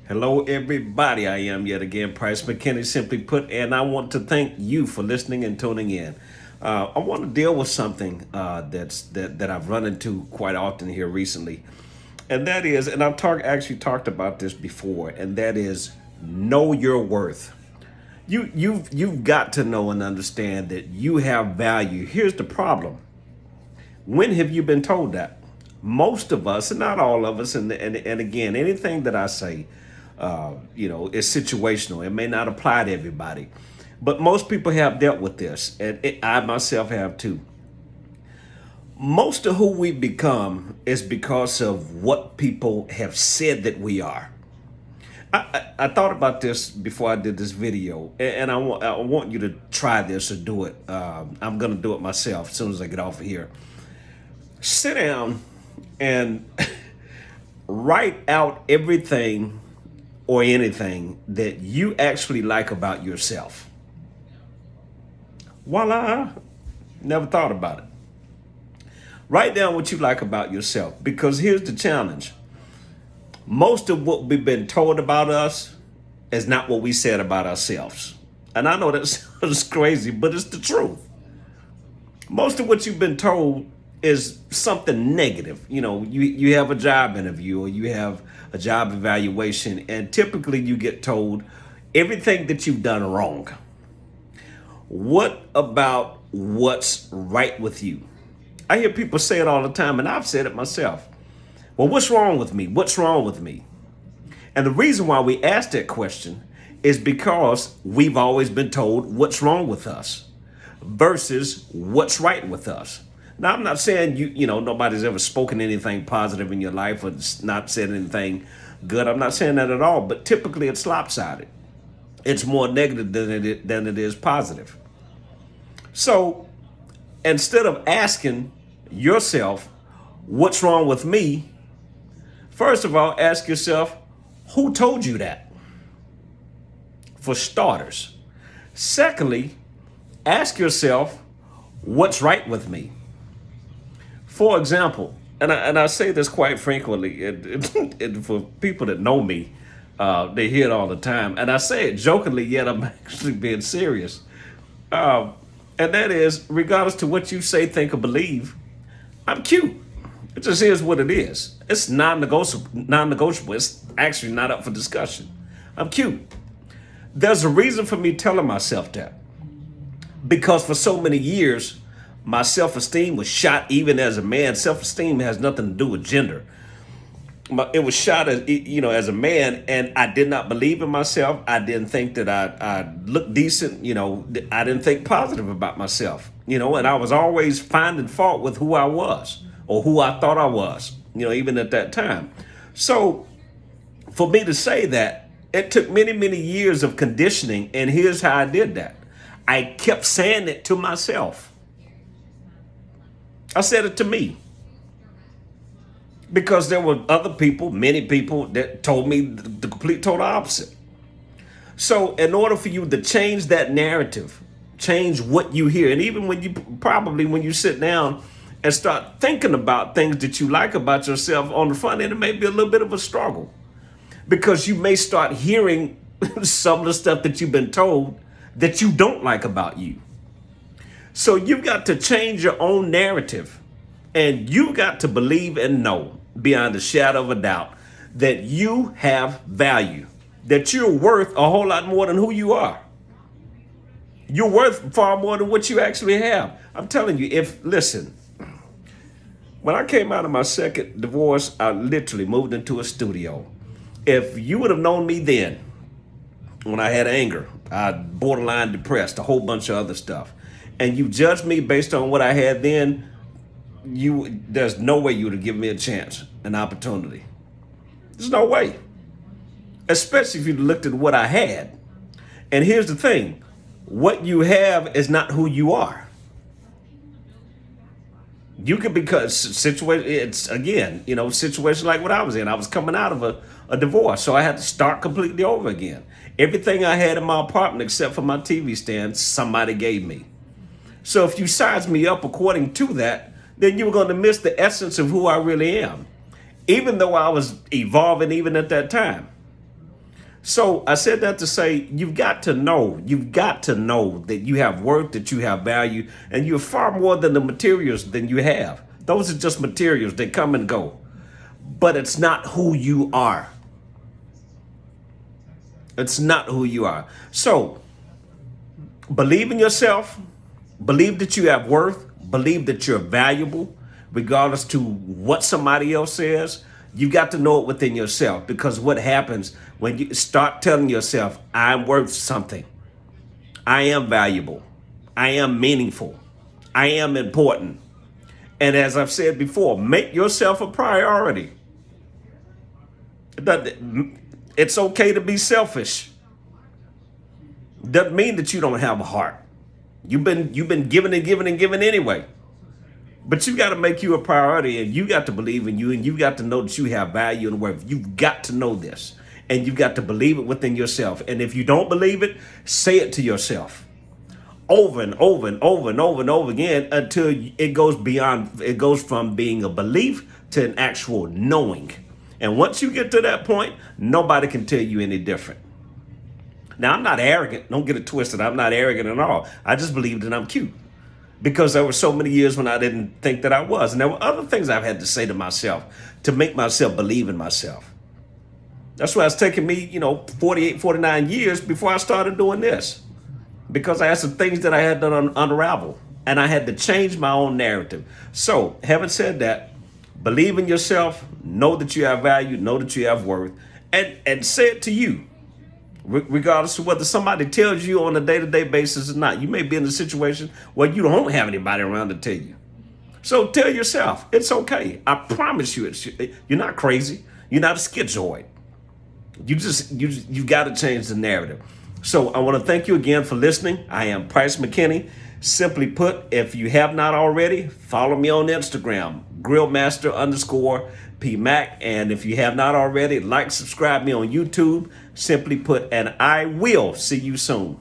Hello, everybody. I am yet again Price McKinney, simply put, and I want to thank you for listening and tuning in. I want to deal with something that I've run into quite often here recently, and that is, and actually talked about this before, and that is know your worth. You've got to know and understand that you have value. Here's the problem: when have you been told that? Most of us, and not all of us, and again, anything that I say, is situational. It may not apply to everybody, but most people have dealt with this, and I myself have too. Most of who we become is because of what people have said that we are. I thought about this before I did this video, and I want you to try this or do it. I'm gonna do it myself as soon as I get off of here. Sit down and write out everything or anything that you actually like about yourself. Voila, never thought about it. Write down what you like about yourself, because here's the challenge. Most of what we've been told about us is not what we said about ourselves. And I know that sounds crazy, but it's the truth. Most of what you've been told is something negative. You have a job interview or you have a job evaluation, and typically you get told everything that you've done wrong. What about what's right with you? I hear people say it all the time, and I've said it myself. Well, what's wrong with me? What's wrong with me? And the reason why we ask that question is because we've always been told what's wrong with us versus what's right with us. Now, I'm not saying nobody's ever spoken anything positive in your life or not said anything good. I'm not saying that at all. But typically, it's lopsided. It's more negative than it is positive. So instead of asking yourself, what's wrong with me? First of all, ask yourself, who told you that? For starters. Secondly, ask yourself, what's right with me? For example, and I say this quite frequently, and for people that know me, they hear it all the time. And I say it jokingly, yet I'm actually being serious. And that is, regardless to what you say, think, or believe, I'm cute. It just is what it is. It's non-negotiable. It's actually not up for discussion. I'm cute. There's a reason for me telling myself that. Because for so many years, my self-esteem was shot even as a man. Self-esteem has nothing to do with gender. It was shot as a man, and I did not believe in myself. I didn't think that I looked decent. I didn't think positive about myself. And I was always finding fault with who I was or who I thought I was, even at that time. So for me to say that, it took many, many years of conditioning, and here's how I did that. I kept saying it to myself. I said it to me. Because there were other people, many people, that told me the complete total opposite. So in order for you to change that narrative, change what you hear, and even when you sit down and start thinking about things that you like about yourself on the front end, it may be a little bit of a struggle. Because you may start hearing some of the stuff that you've been told that you don't like about you. So you've got to change your own narrative, and you've got to believe and know beyond a shadow of a doubt that you have value, that you're worth a whole lot more than who you are. You're worth far more than what you actually have. I'm telling you, listen, when I came out of my second divorce, I literally moved into a studio. If you would have known me then, when I had anger, I borderline depressed, a whole bunch of other stuff, and you judged me based on what I had then, there's no way you would have given me a chance, an opportunity. There's no way. Especially if you looked at what I had. And here's the thing. What you have is not who you are. You could, because situation like what I was in. I was coming out of a divorce, so I had to start completely over again. Everything I had in my apartment except for my TV stand, somebody gave me. So if you size me up according to that, then you were going to miss the essence of who I really am, even though I was evolving even at that time. So I said that to say you've got to know that you have worth, that you have value, and you're far more than the materials than you have. Those are just materials. They come and go. But it's not who you are. It's not who you are. So believe in yourself, believe that you have worth, believe that you're valuable, regardless to what somebody else says. You got to know it within yourself, because what happens when you start telling yourself, I'm worth something, I am valuable, I am meaningful, I am important. And as I've said before, make yourself a priority. It's okay to be selfish. Doesn't mean that you don't have a heart. You've been giving and giving and giving anyway. But you got to make you a priority, and you got to believe in you, and you got to know that you have value and worth. You've got to know this, and you've got to believe it within yourself. And if you don't believe it, say it to yourself over and over and over and over and over again until it goes beyond, it goes from being a belief to an actual knowing. And once you get to that point, nobody can tell you any different. Now, I'm not arrogant. Don't get it twisted. I'm not arrogant at all. I just believe that I'm cute, because there were so many years when I didn't think that I was. And there were other things I've had to say to myself to make myself believe in myself. That's why it's taken me, 48, 49 years before I started doing this, because I had some things that I had to unravel, and I had to change my own narrative. So, having said that, believe in yourself, know that you have value, know that you have worth, and say it to you. Regardless of whether somebody tells you on a day-to-day basis or not. You may be in a situation where you don't have anybody around to tell you. So tell yourself, it's okay. I promise you, you're not crazy. You're not a schizoid. You got to change the narrative. So I want to thank you again for listening. I am Price McKinney. Simply put, if you have not already, follow me on Instagram, grillmaster_PMac. And if you have not already, subscribe me on YouTube. Simply put, and I will see you soon.